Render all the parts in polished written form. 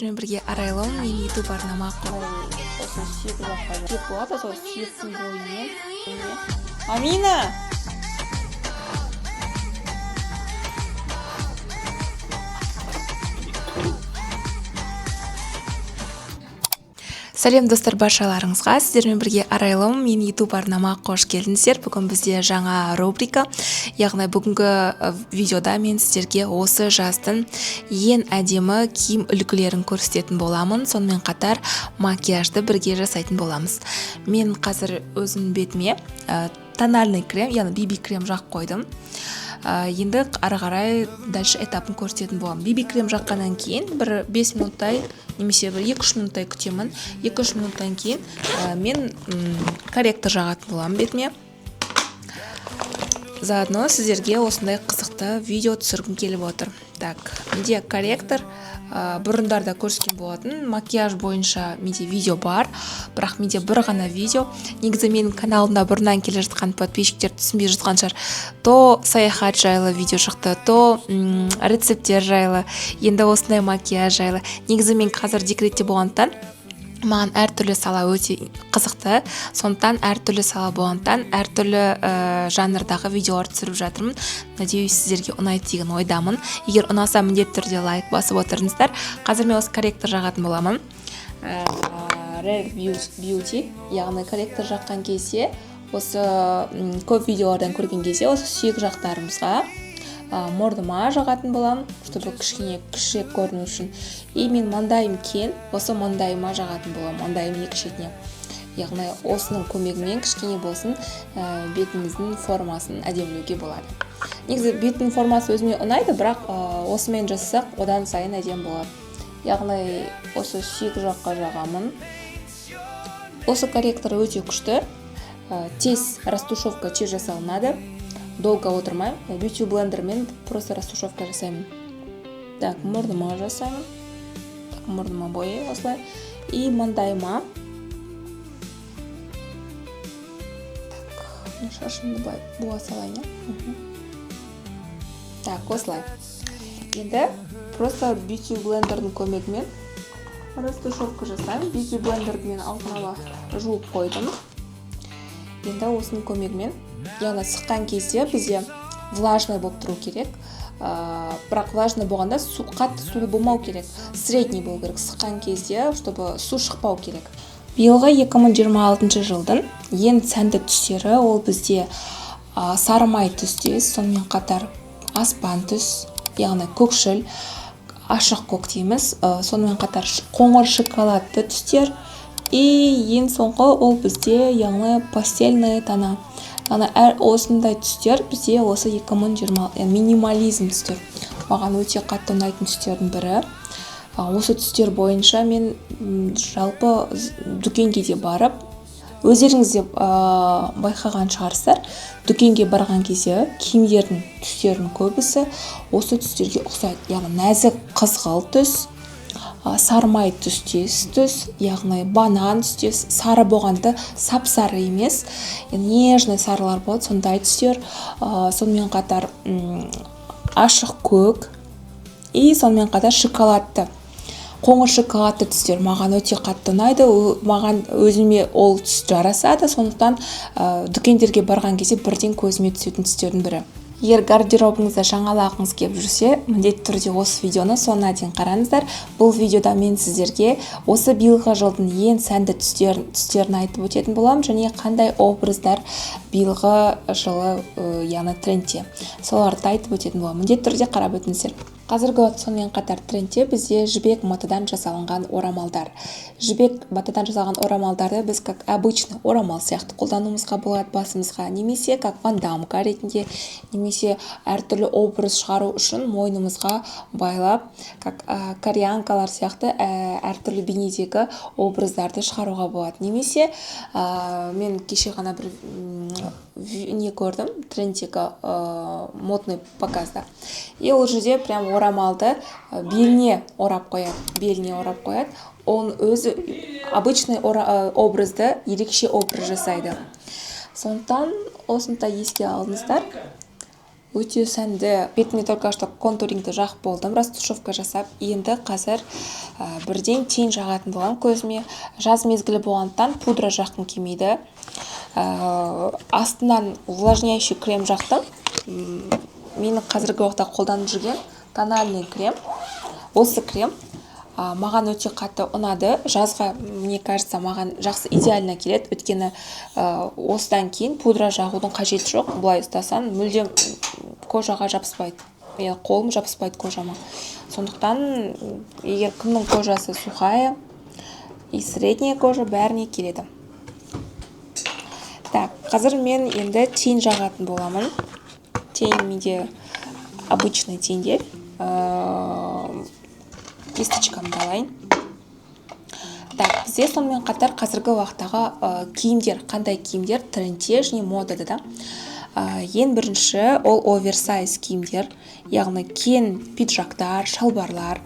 Бірге арайлым мен YouTube арнама осы сүйек жаққа сүйек болады сол сүйектің бойымен Амина Сәлем достар, баршаларыңызға. Сіздермен бірге арайлым мен YouTube арнама қош келдіңіздер. Бүгін бізде жаңа рубрика, яғни бүгінгі видеода мен сіздерге осы жаздың ең әдемі киім үлгілерін көрсететін боламын. Сонымен қатар макияжды бірге жасайтын боламыз. Мен қазір өзім бетіме тональный крем, яғни BB крем жағып қойдым. Енді ары қарай дальше этапын көрсететін боламын. BB крем жаққаннан кейін бір 5 минуттай немесе бір 2-3 минуттай күтемін. 2-3 минуттан кейін мен корректор жағатын боламын бетіме. Заодно сіздерге осындай қызықты видео түсіргім келіп отыр. Так, менде корректор бұрындарда көрсеткен болатын, макияж бойынша менде видео бар, бірақ менде бір ғана видео. Негізі менің каналымда бұрыннан келе жатқан подписчиктер түсінбей жатқан шығар. То саяхат жайлы видео шықты, то рецепттер жайлы, енді осындай макияж жайлы. Негізі мен қазір декретте болғандықтан маған әртүрлі сала өте қызықты, сондықтан әртүрлі сала болғандықтан әртүрлі жанрдағы видеолар түсіріп жатырмын. Надеюсь, сіздерге ұнайды деген ойдамын. Егер ұнаса, міндетті түрде лайк басып отырыңыздар. Қазір мен осы корректор жағатын боламын. Rare Beauty, яғни корректор жаққан кезде, осы көп видеолардан көрген кезде, осы сүйек жақтарымызға мордыма жағатын боламын, чтобы кішкене кішірек көріну үшін. И мен маңдайым кен, осы маңдайыма жағатын боламын, маңдайым екі шетіне. Яғни осының көмегімен кішкене болсын бетіміздің формасын әдемілеуге болады. Негізі беттің формасы өзіме ұнайды, бірақ осымен жасасақ одан сайын әдем болады. Яғни осы сүйек жаққа жағамын. Осы корректор өте күшті, тез растушевка тез жасалынады. Долго отырмай, бьюти блендермен просто растушевка жасаймын. Так, мұрныма жасаймын. Так, мұрныма бояй осылай. И маңдайыма. Так, шашымды буа салайын. Так, осылай. Енді просто бьюти блендердің көмегімен растушевка жасаймын. Бьюти блендермен алдын-ала жуып қойдым. Енді осының көмегімен, яғни сыққан кезде бізде влажный болып тұру керек. Бірақ влажный болғанда қатты сулы болмау керек. Средний болу керек сыққан кезде, чтобы су шықпау керек. Биылғы 2026 жылдың ең сәнді түстері ол бізде сарымай түстес, сонымен қатар аспан түс, яғни көкшіл, ашық көк дейміз, сонымен қатар қоңыр шоколадты түстер. И ең соңғы ол бізде яғни пастельный тона. Яғни осындай түстер бізде осы 2020 минимализм түстер. Маған өте қатты ұнайтын түстердің бірі. Осы түстер бойынша мен жалпы дүкенге де барып, өздеріңіз де байқаған шығарсыздар, дүкенге барған кезде киімдердің түстерінің көбісі осы түстерге ұқсайды. Яғни нәзік қызғылт түс, сарымай түстес түс, яғни банан түстес, сары болғанда сап-сары емес, нежный сарылар болады, сондай түстер. Сонымен қатар ашық көк и сонымен қатар шоколадты, қоңыр шоколадты түстер маған өте қатты ұнайды. Маған өзіме ол түс жарасады, сондықтан дүкендерге барған кезде бірден көзіме түсетін түстердің бірі. Егер гардеробыңызда жаңалағыңыз келіп жүрсе, міндетті түрде осы видеоны соңына дейін қараңыздар. Бұл видеода мен сіздерге осы биылғы жылдың ең сәнді түстерін айтып өтетін боламын, және қандай образдар биылғы жылы яғни трендте. Соларды айтып өтетін боламын. Міндетті түрде қарап өтіңіздер. Қазіргі сонымен қатар трендте бізде жібек матадан жасалынған орамалдар. Жібек матадан жасалған орамалдарды біз как обычный орамал сияқты қолдануымызға болады басымызға, немесе как бандамка ретінде, немесе әртүрлі образ шығару үшін мойнымызға байлап, как кореянкалар сияқты әртүрлі бейнедегі образдарды шығаруға болады. Немесе мен кеше ғана бір не көрдім, трендтегі модный показда. И ол жерде прям орамалды беліне орап қояды. Он өзі обычный образды ерекше образ жасайды. Сондықтан осында еске алыңыздар. өте сәнді. Бетіме только что контурингді жағып болдым, растушевка жасап. Енді қазір бірден тень жағатын болам көзіме. Жаз мезгілі болғандықтан пудра жаққым келмейді. Астынан увлажняющий крем жақтым. Менің қазіргі уақытта қолданып жүрген тональный крем. Осы крем маған өте қатты ұнады. Жазға, мне кажется, маған жақсы идеально келеді. Өйткені осыдан кейін пудра жағудың қажеті жоқ. Бұлай ұстасаң мүлдем кожаға жабыспайды. Қолым жабыспайды кожама. Сондықтан, егер кімнің кожасы сухая и средняя кожа, бәріне келеді. Так, қазір мен енді тень жағатын боламын. Тень менде обычный теньдер. Кисточкамды алайын. Так, бізде сонымен қатар қазіргі уақыттағы киімдер, қандай киімдер трендте және модада да. Ең бірінші ол оверсайз киімдер, яғни кен пиджактар, шалбарлар,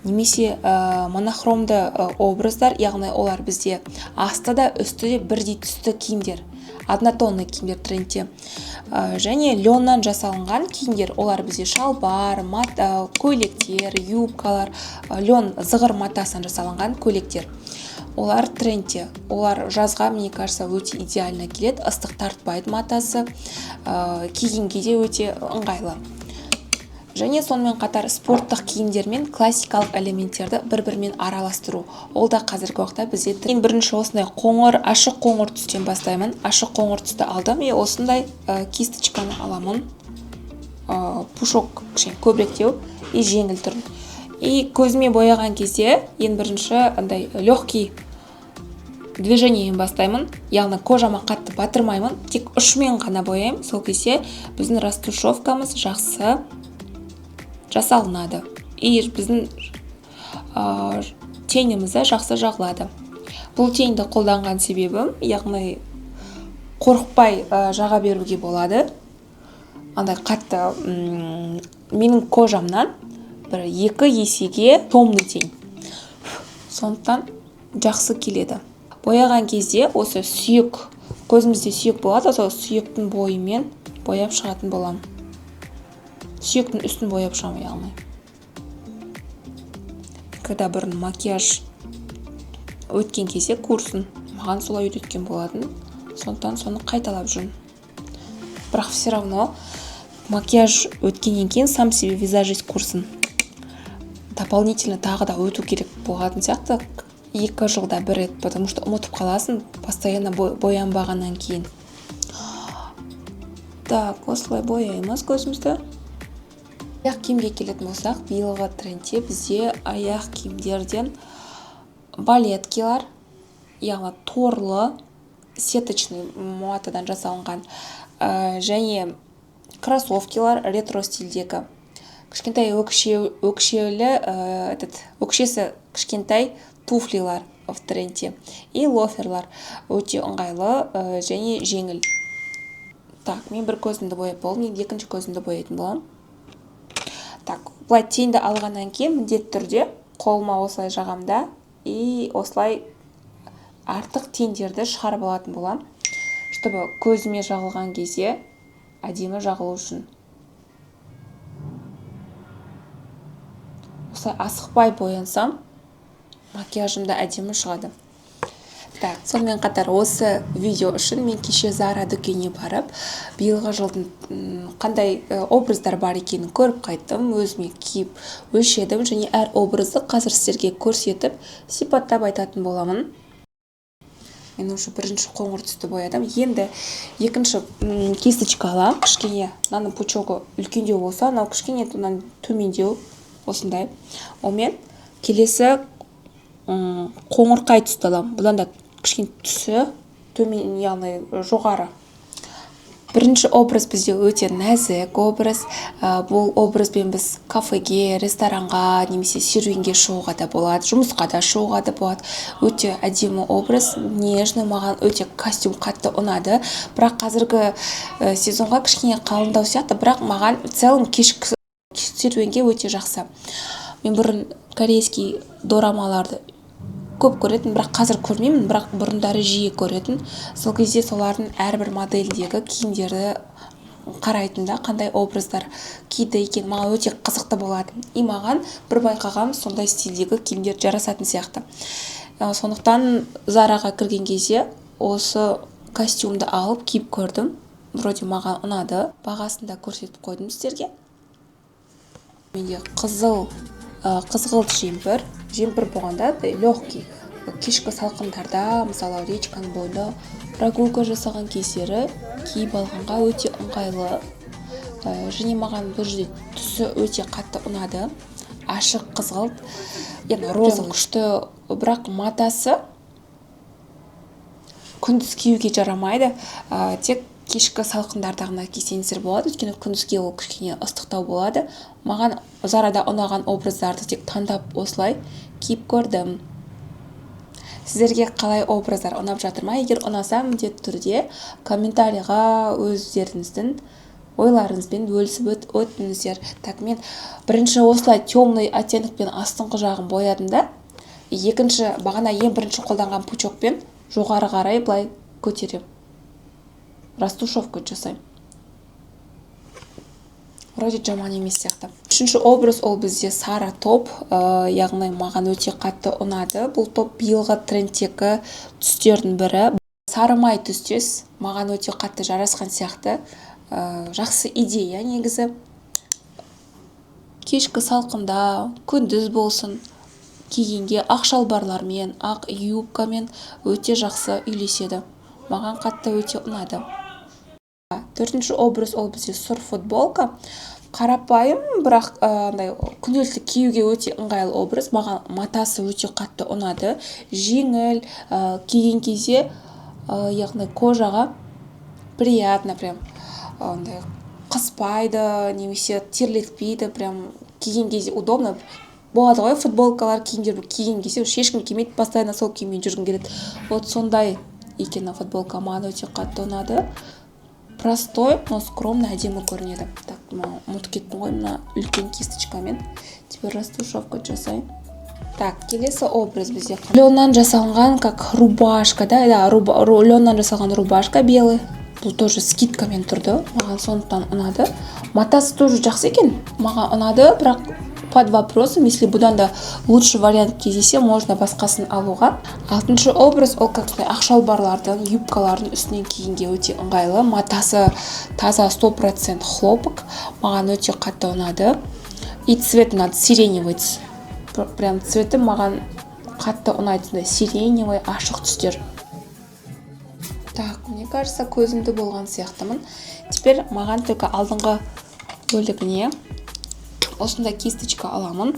немесе монохромды образдар, яғни олар бізде асты да үсті де бірдей түсті киімдер, однотонный киімдер трендте. Және леннан жасалынған киімдер, олар бізде шалбар, көйлектер, юбкалар, лен зығыр матасынан жасалынған көйлектер. Олар трендте. Олар жазға, мне кажется, өте идеально келеді. Ыстық тартпайды матасы, киімге де өте ыңғайлы. Және сонымен қатар спорттық киімдер мен классикалық элементтерді бір-бірімен араластыру. Ол да қазіргі уақытта бізде. Мен бірінші осындай ашық қоңыр түстен бастаймын. Ашық қоңыр түсті алдым. И осындай кисточканы аламын. Пушок көбіректеу и жеңіл түрін. И көзіме бояған кезде ең бірінші андай легкий движениемен бастаймын. Яғни кожама қатты батырмаймын. Тек ұшымен ғана бояймын. Сол кезде біздің растушевкамыз жақсы жасалынады. И біздің тенімізді жақсы жағылады. Бұл тенді қолданған себебім, яғни қорықпай жаға беруге болады. Андай қатты менің кожамнан бір 2 есеге томны тень. Сондықтан жақсы келеді. Бояған кезде осы сүйек, көзімізде сүйек болады, сол сүйектің бойымен бояп шығатын боламын. Сүйектің үстін бояп шығамын, яғни. Когда бір макияж өткен кезде курсын, маған солай үйреткен болатын. Сондықтан соны қайталап жүрмін. Бірақ все равно макияж өткеннен кейін сам себе визажист курсын дополнительно тағы да өту керек болатын сияқты. 2 жылда бір рет, потому что ұмытып қаласың, постоянно боянбағаннан кейін. Так, осылай бояймыз көзімізді. Аяқ киімге келетін болсақ, биылғы трендте бізде аяқ киімдерден балеткилар, яғни торлы, сеточный матадан жасалынған, және кроссовкилар ретро стильдегі. Кішкентай өкшесі кішкентай туфлилар в трендте. И лоферлар өте ыңғайлы және жеңіл. Так, мен бір көзімді бояп болдым, мен екінші көзімді бояйтын боламын. Так, бұлай тенді алғаннан кейін міндетті түрде қолыма осылай жағамда и осылай артық тендерді шығарып алатын болам, чтобы көзіме жағылған кезде әдемі жағылу үшін. Осылай асықпай боянсам, макияжымда әдемі шығады. Так, сонымен қатар осы видео үшін мен кеше Zara дүкеніне барып, биылғы жылдың қандай образдар бар екенін көріп қайттым, өзіме киіп өлшедім және әр образды қазір сіздерге көрсетіп, сипаттап айтатын боламын. Мен уже бірінші қоңыр түсті боядым. Енді екінші кисточка алам, кішкене, мынаның пучогы үлкендеу болса, мынау кішкене төмендеу осындай. Омен келесі қоңырқай түсті алам. Бұдан да кішкене түсі төмен, яғни жоғары. Бірінші образ бізде өте нәзік образ. Бұл образбен біз кафеге, ресторанға, немесе серуенге шығуға да болады, жұмысқа да шығуға да болады. Өте әдемі образ, нежный, маған өте костюм қатты ұнады. Бірақ қазіргі сезонға кішкене қалыңдау сияқты, бірақ маған в целом кешкі серуенге өте жақсы. Мен бұрын корейский дорамаларды көп көретін, бірақ қазір көрмеймін, бірақ бұрындары жиі көретін. Сол кезде солардың әрбір модельдегі киімдерді қарайтын да, қандай образдар киді екен, маған өте қызықты болады. И маған бір байқағам сондай стильдегі киімдер жарасатын сияқты. Сондықтан Зараға кірген кезде осы костюмды алып киіп көрдім. Вроде маған ұнады. Бағасын да көрсетіп қойдым сіздерге. Менде қызғылт жемпір болғанда легкий. Кешкі салқындарда, мысалы речканың бойында прогулка жасаған кездері киіп алғанға өте ыңғайлы. Және маған бұл жерде түсі өте қатты ұнады. Ашық қызғылт, яғни роза күшті, бірақ матасы күндіз киюге жарамайды. Тек кешкі салқындарда ғана кисеңіздер болады, өйткені күндізге ол кішкене ыстықтау болады. Маған Зарада ұнаған образдарды тек таңдап осылай киіп көрдім. Сіздерге қалай образдар ұнап жатыр ма? Егер ұнаса, міндетті түрде комментарийға өздеріңіздің ойларыңызбен бөлісіп өтіңіздер. Так, мен бірінші осылай темный оттенокпен астыңғы жағын боядым да, екінші бағана ең бірінші қолданған пучокпен жоғары қарай былай көтерем. Растушевка жасаймын. Вроде жаман емес сияқты. Үшінші образ ол бізде сары топ, яғни маған өте қатты ұнады. Бұл топ биылғы трендтегі түстердің бірі. Сары май түстес, маған өте қатты жарасқан сияқты. Жақсы идея негізі. Кешкі салқында, күндіз болсын, кигенге ақ шалбарлармен, ақ юбкамен өте жақсы үйлеседі. Маған қатты өте ұнады. Төртінші образ ол бізде сұр футболка. Қарапайым, бірақ күнделікті киюге өте ыңғайлы образ. Маған матасы өте қатты ұнады. Жеңіл, киген кезде, яғни кожаға приятно, прям қыспайды, немесе терлетпейді, прям киген кезде удобно. Болады ғой футболкалар киген кезде ешкім кимейді, постоянно сол киіммен жүргім келеді. Вот сондай екен футболка, маған өте қатты ұнады. Простой, но скромно, әдемі көрінеді. Так, ұмытып кеттім ғой, мына үлкен кисточкамен. Теперь растушевка жасайын. Так, келесі образ бізде леннан жасалған, как рубашка, да, леннан жасалған рубашка белый. Бұл тоже скидкамен тұрды, маған сондықтан ұнады. Матасы тоже жақсы екен, маған ұнады, бірақ под вопросом, если бұдан да лучше вариант кездесе, можно басқасын алуға. Алтыншы образ ол как ақ шалбарлардың, юбкалардың үстінен кигенге өте ыңғайлы. Матасы таза 100% хлопок, маған өте қатты ұнады. И цвет ұнады, сиреневый. Прям цветі маған қатты ұнайды, сиреневый, ашық түстер. Так, мне кажется, көзімді болған сияқтымын. Теперь маған только алдыңғы бөлігіне осындай кисточка аламын.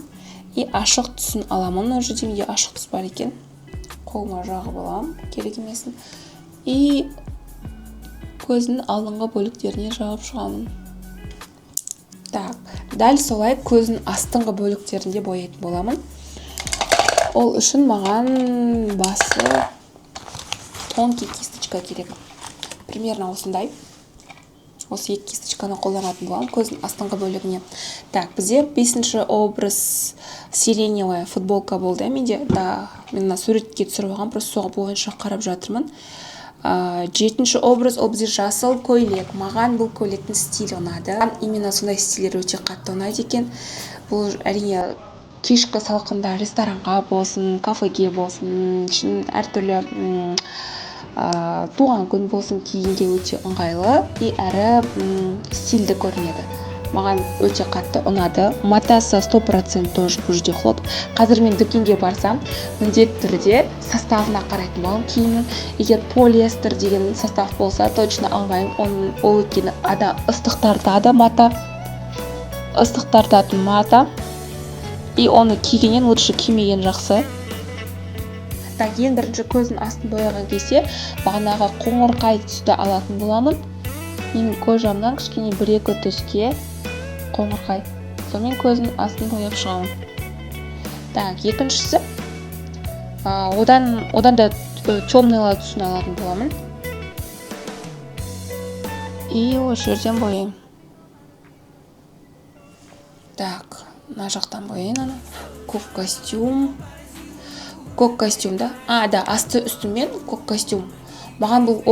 И ашық түсін аламын. Уже менде ашық түс бар екен. Қолыма жағып аламын, керек емесін. И көздің алдыңғы бөліктеріне жағып шығамын. Так, дәл солай көздің астыңғы бөліктерінде боятын боламын. Ол үшін маған басы тонкий кисточка керек. Примерно осындай. Осы екі кисточканы қолданатын боламын көздің астыңғы бөлігіне. Так, бізде 5-ші образ сиреневая футболка болды. Менде мен суретке түсіріп алған, просто соған бойынша қарап жатырмын. 7-ші образ ол бізде жасыл көйлек. Маған бұл көйлектің стилі ұнады. Именно сондай стилер өте қатты ұнайды екен. Бұл әрине кешкі салқында ресторанға болсын, кафеге болсын, әртүрлі туған күн болсын киюге өте ыңғайлы и әрі стильді көрінеді. Маған өте қатты ұнады. Матасы 100% тоже бұл жерде хлоп. Қазір мен дүкенге барсам, міндетті түрде составына қарайтын боламын киімнің. Егер полиэстер деген состав болса, точно ыңғайлы. Ол өйткені ыстық тартады мата. И оны кигеннен лучше кимеген жақсы. Так, ең бірінші көздің астын бояған кезде бағанағы қоңырқай түсті алатын боламын. Менің кожамнан кішкене бір-екі түске қоңырқай. Сонымен көздің астын бояп шығамын. Так, екіншісі одан да темныйлар түсін алатын боламын. И осы жерден бояйын. Так, мына жақтан бояйын аны. Көк костюм да? Асты үстімен көк костюм. Маған бұл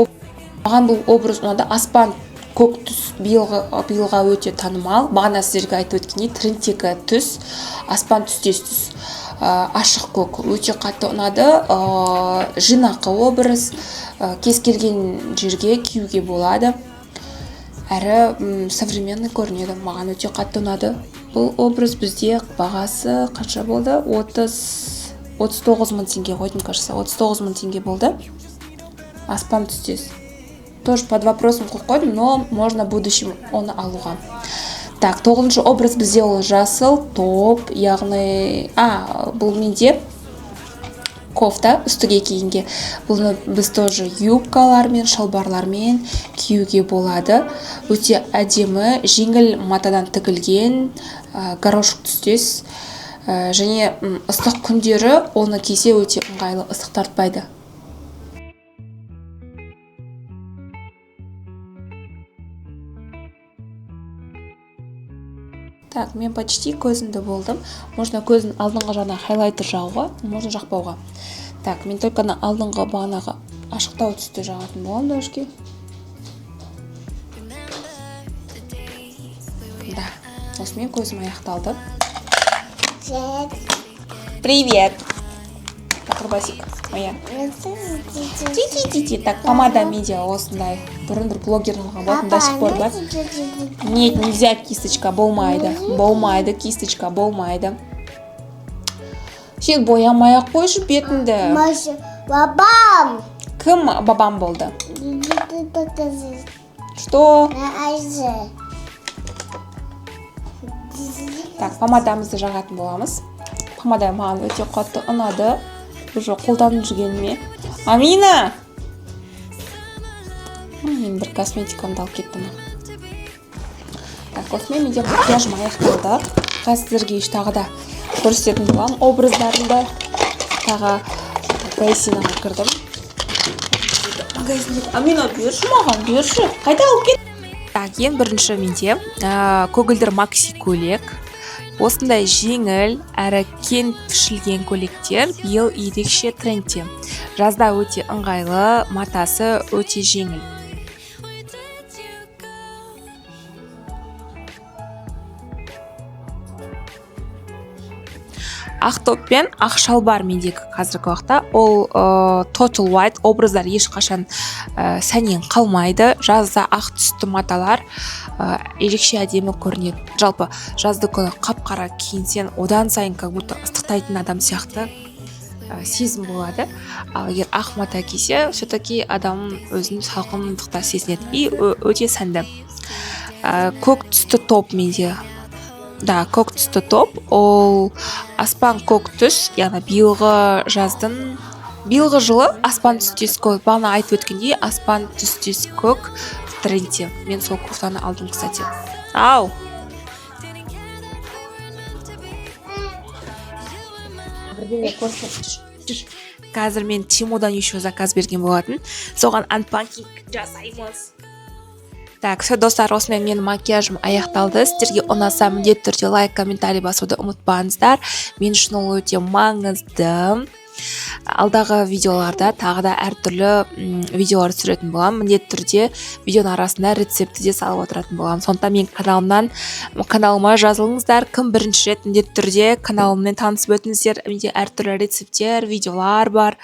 образ ұнады. Аспан көк түс биылға өте танымал. Бағана сіздерге айтып өткендей трендтегі түс аспан түстес түс. Ашық көк өте қатты ұнады. Жинақы образ, кез келген жерге киюге болады. Әрі современный көрінеді. Маған өте қатты ұнады. Бұл образ бізде бағасы қанша болды? 39 мың теңге қойдым, кажется. 39 мың теңге болды. Аспан түстес. Тоже под вопросом қойдым, но можно в будущем оны алуға. Так, 9-шы образ бізде ол жасыл топ, яғни, бұл менде кофта үстіге киінге. Бұны біз тоже юбкалармен, шалбарлармен киюге болады. Өте әдемі, жеңіл матадан тігілген, горошек түстес. Және ыстық күндері оны кисе өте ыңғайлы, ыстық тартпайды. Так, мен почти көзімді болдым. Можно көздің алдыңғы жағына хайлайтер жағуға, можно жақпауға. Так, мен только алдыңғы бағанағы ашықтау түсті жағатын болам дәушке. Да, осымен көзім аяқталды. Привет! Акробасик моя. Ти-ти-ти-ти. Так, помада медиа осындай. Бұрын бір блогердің алған болатын, до сих пор бар. Нет, нельзя, кисточка, болмайды. Болмайды, кисточка, болмайды. Сен боямай-ақ қойшы бетіңді. Бабам! Кім бабам болды? Что? Так, помадамызды жағатын боламыз. Помада маған өте қатты ұнады. Уже қолданып жүргеніме. Амина! Мен бір косметикамды алып кеттім. Так, осымен менде макияжым аяқталды. Қазірге тағы да көрсететін болам. Образдарында тағы магазинға кірдім. Амина, берші маған, берші. Қайда алып кет? Так, ең бірінші менде көгілдір макси көйлек. Осындай жеңіл әрі кең пішілген көйлектер биыл ерекше трендте. Жазда өте ыңғайлы, матасы өте жеңіл. Ақ топ пен ақ шалбар мендегі қазіргі уақытта. Ол total white образдар ешқашан сәнен қалмайды. Жазда ақ түсті маталар ерекше әдемі көрінеді. Жалпы жазды күні қап-қара киінсең, одан сайын как будто ыстықтайтын адам сияқты сезім болады. Ал егер ақ мата кисе, все-таки адам өзін салқындықта сезінеді. И өте сәнді. Көк түсті топ менде. Да, көк түсті топ. Ол аспан көк түс, яғни биылғы жылы аспан түстес көк. Бағана айтып өткендей, аспан түстес көк трендте. Мен сол кофтаны алдым, кстати. Ау! Қазір мен Тимодан еще заказ берген болатын. Соған анпакинг жасаймыз. Так, все, достар, осымен менің макияжым аяқталды. Сіздерге ұнаса міндетті түрде лайк, комментарий басуды ұмытпаңыздар. Мен үшін ол өте маңызды. Алдағы видеоларда тағы да әртүрлі видеолар түсіретін болам. Міндетті түрде видеоның арасында рецепті де салып отыратын болам. Сондықтан мен каналыма жазылыңыздар. Кім бірінші рет міндетті түрде каналыммен танысып өтіңіздер. Менде әртүрлі рецептер, видеолар бар.